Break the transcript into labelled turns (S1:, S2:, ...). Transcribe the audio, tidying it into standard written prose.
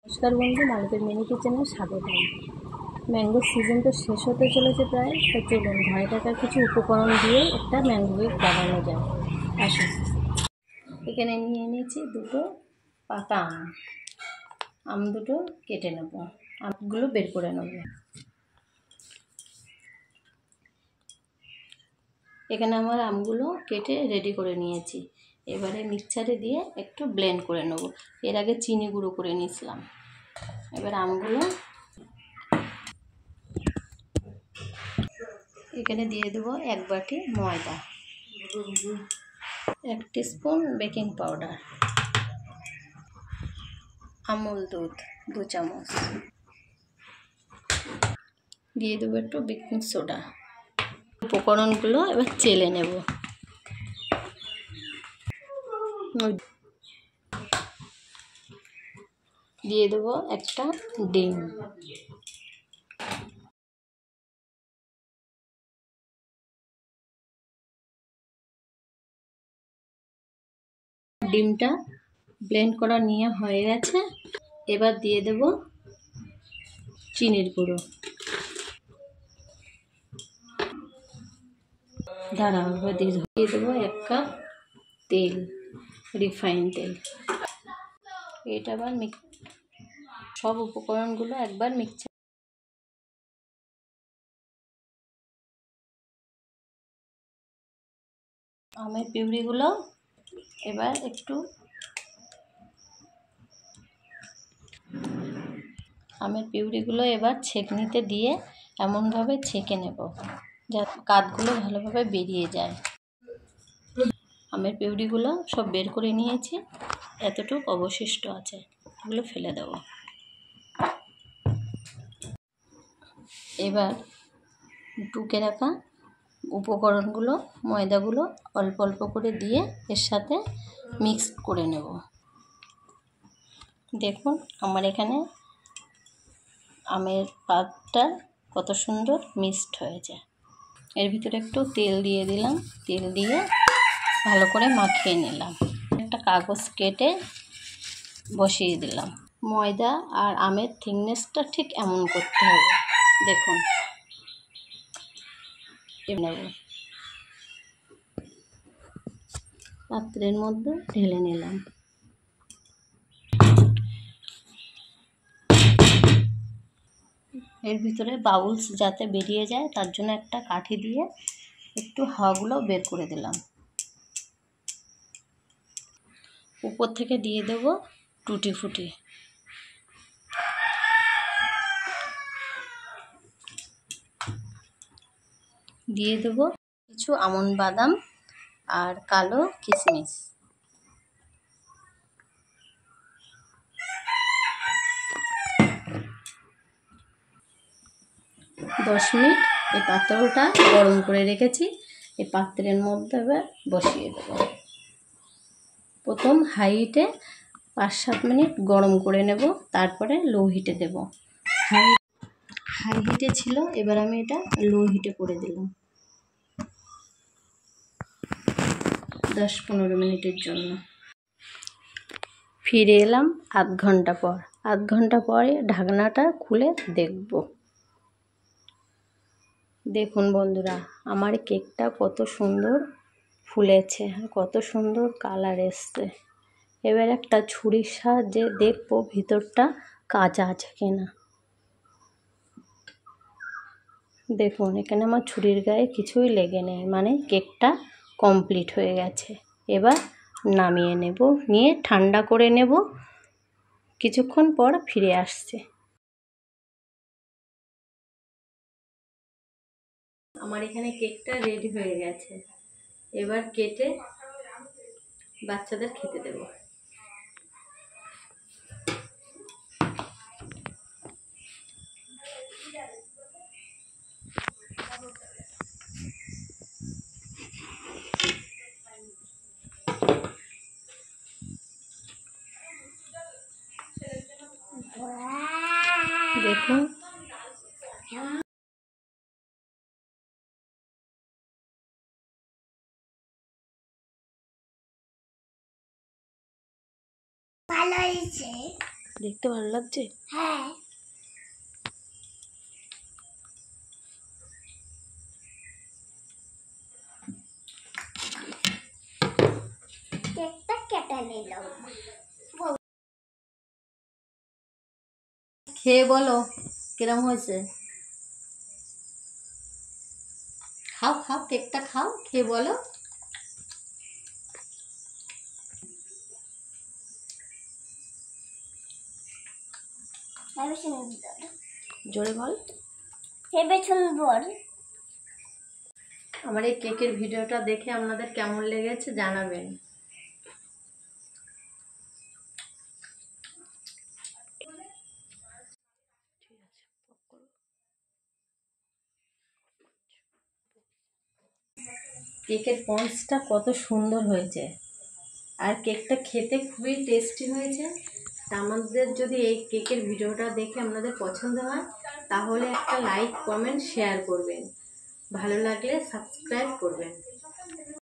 S1: नमस्कार बंधु मालुकेर मिनी किचेने स्वागतम। मैंगो सीजन तो शेष होते चलेছে প্রায়, তো চলুন ঘরে থাকা কিছু উপকরণ দিয়ে একটা ম্যাঙ্গো কেক বানানো যায়। আসুন, এখানে নিয়ে নিয়েছি দুটো পাকা আম দুটো কেটে নেব, আমগুলো বের করে নেব। এখানে আমার আমগুলো কেটে রেডি করে নিয়েছি। এবারে মিক্সচারে দিয়ে একটু ব্লেন্ড করে নেব। এর আগে চিনি গুঁড়ো করে নিয়েছিলাম। এবার আমগুলো এখানে দিয়ে দেবো এক বাটি ময়দা, 1 টিস্পুন বেকিং পাউডার, আমুল দুধ 2 চামচ, দিয়ে দেবো একটু বেকিং সোডা। উপকরণগুলো এবার চেলে নেব। দিয়ে দেবো একটা ডিম, ডিমটা ব্লেন্ড করা নিয়ে হয়ে গেছে। এবার দিয়ে দেব চিনির গুঁড়ো, এবার দিয়ে দেবো 1 কাপ তেল, রিফাইন তেল। এটা আবার সব উপকরণগুলো একবার মিক্সচার আমের পিউরিগুলো এবার একটু ছেঁকনিতে দিয়ে এমনভাবে ছেঁকে নেব যাতে কাঠগুলো ভালোভাবে বেরিয়ে যায়। আমের পিউরিগুলো সব বের করে নিয়েছি, এতটুকু অবশিষ্ট আছে, এগুলো ফেলে দেব। এবার টুকে রাখা উপকরণগুলো, ময়দাগুলো অল্প অল্প করে দিয়ে এর সাথে মিক্স করে নেব। দেখুন আমার এখানে আমের পাতটা কত সুন্দর মিক্সড হয়েছে। এর ভিতরে একটু তেল দিয়ে দিলাম, তেল দিয়ে ভালো করে মাখিয়ে নিলাম। একটা কাগজ কেটে বসিয়ে দিলাম। ময়দা আর আমের থিকনেসটা ঠিক এমন করতে হবে, দেখুন। নেব, পাত্রের মধ্যে ঢেলে নিলাম। এর ভিতরে বাবলস যাতে বেরিয়ে যায় তার জন্য একটা কাঠি দিয়ে একটু হাওয়াগুলো বের করে দিলাম। উপর থেকে দিয়ে দেব টুটি ফুটি, দিয়ে দেব কিছু আমন্ড বাদাম আর কালো কিশমিশ। দশ মিনিট এই পাত্রটা গরম করে রেখেছি, এই পাত্রের মধ্যে এবার বসিয়ে দেব। প্রথম হাই হিটে 5-7 মিনিট গরম করে নেব, তারপরে লো হিটে দেব। হাই হিটে ছিল, এবার আমি এটা লো হিটে করে দিলাম 10-15 মিনিটের জন্য। ফিরে এলাম আধ ঘন্টা পর। আধ ঘন্টা পরে ঢাকনাটা খুলে দেখব। দেখুন বন্ধুরা, আমার কেকটা কত সুন্দর ফুলেছে, কত সুন্দর কালার এসছে। এবার একটা ছুরির সাহায্যে দেখবো ভিতরটা কাঁচা আছে কিনা। দেখুন এখানে আমার ছুরির গায়ে কিছুই লেগে নেই, মানে কেকটা কমপ্লিট হয়ে গেছে। এবার নামিয়ে নেব, নিয়ে ঠান্ডা করে নেব। কিছুক্ষণ পর ফিরে আসছে। আমার এখানে কেকটা রেডি হয়ে গেছে, এবার কেটে বাচ্চাদের খেতে দেব। দেখুন ভালো হয়েছে। দেখতে ভালো লাগছে?
S2: হ্যাঁ, কেকটা কেটে নিলাম।
S1: খেয়ে বলো কিরম হয়েছে। খাও খাও, কেকটা খাও, খেয়ে বলো।
S2: হেবে সুন্দর,
S1: জোরে বল।
S2: হেবে সুন্দর।
S1: আমার এই কেকের ভিডিওটা দেখে আপনাদের কেমন লেগেছে জানাবেন। কেকের স্পঞ্জটা কত সুন্দর হয়েছে, আর কেকটা খেতে খুবই টেস্টি হয়েছে। তা আমাদের যদি এই কেকের ভিডিওটা দেখে আপনাদের পছন্দ হয় তাহলে একটা লাইক, কমেন্ট, শেয়ার করবেন। ভালো লাগলে সাবস্ক্রাইব করবেন।